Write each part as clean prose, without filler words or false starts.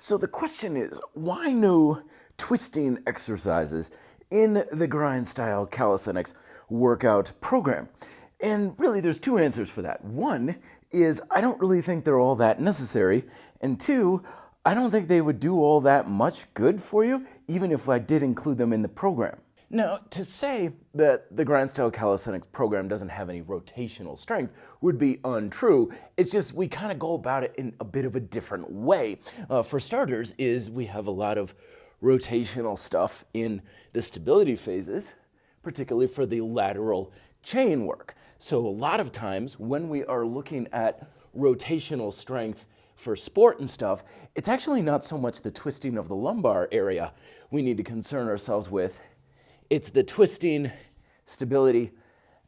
So the question is, why no twisting exercises in the grind style calisthenics workout program? And really there's two answers for that. One is I don't really think they're all that necessary. And two, I don't think they would do all that much good for you, even if I did include them in the program. Now, to say that the grind style calisthenics program doesn't have any rotational strength would be untrue. It's just we kind of go about it in a bit of a different way. For starters, is we have a lot of rotational stuff in the stability phases, particularly for the lateral chain work. So a lot of times when we are looking at rotational strength for sport and stuff, it's actually not so much the twisting of the lumbar area we need to concern ourselves with. It's the twisting, stability,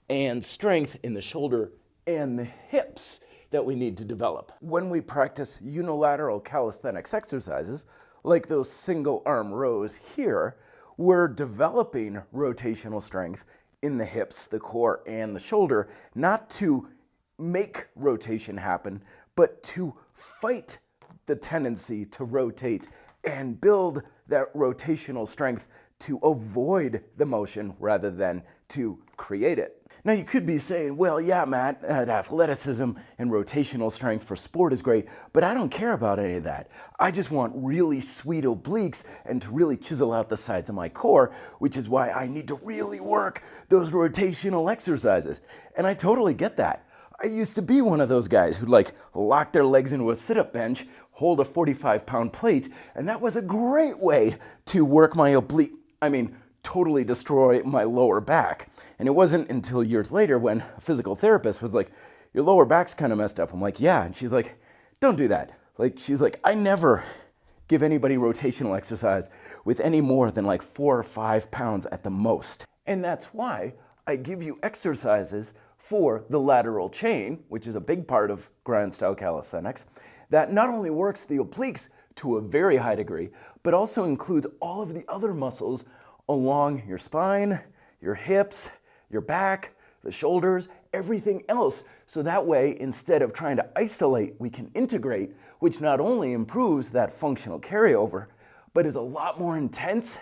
and strength in the shoulder and the hips that we need to develop. When we practice unilateral calisthenics exercises, like those single arm rows here, we're developing rotational strength in the hips, the core, and the shoulder, not to make rotation happen, but to fight the tendency to rotate and build that rotational strength to avoid the motion rather than to create it. Now you could be saying, well, yeah, Matt, athleticism and rotational strength for sport is great, but I don't care about any of that. I just want really sweet obliques and to really chisel out the sides of my core, which is why I need to really work those rotational exercises. And I totally get that. I used to be one of those guys who'd lock their legs into a sit-up bench, hold a 45-pound plate, and that was a great way to work my oblique, totally destroy my lower back. And it wasn't until years later when a physical therapist was like, your lower back's kind of messed up. I'm like, yeah. And she's like, don't do that. She's like, I never give anybody rotational exercise with any more than 4 or 5 pounds at the most. And that's why I give you exercises for the lateral chain, which is a big part of grind style calisthenics, that not only works the obliques to a very high degree, but also includes all of the other muscles along your spine, your hips, your back, the shoulders, everything else. So that way, instead of trying to isolate, we can integrate, which not only improves that functional carryover, but is a lot more intense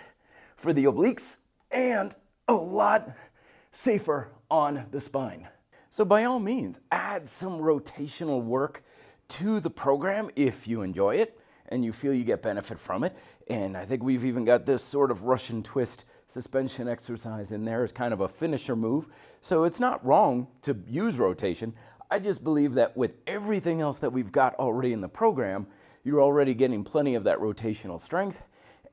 for the obliques and a lot safer on the spine. So by all means, add some rotational work to the program if you enjoy it and you feel you get benefit from it. And I think we've even got this sort of Russian twist suspension exercise in there as kind of a finisher move. So it's not wrong to use rotation. I just believe that with everything else that we've got already in the program, you're already getting plenty of that rotational strength.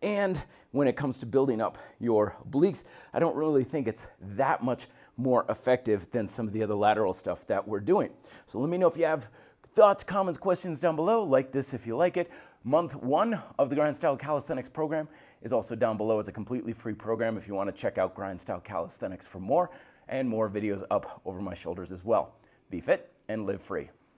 And when it comes to building up your obliques, I don't really think it's that much more effective than some of the other lateral stuff that we're doing. So let me know if you have thoughts, comments, questions down below. Like this if you like it. Month 1 of the Grind Style Calisthenics program is also down below as a completely free program if you want to check out Grind Style Calisthenics for more, and more videos up over my shoulders as well. Be fit and live free.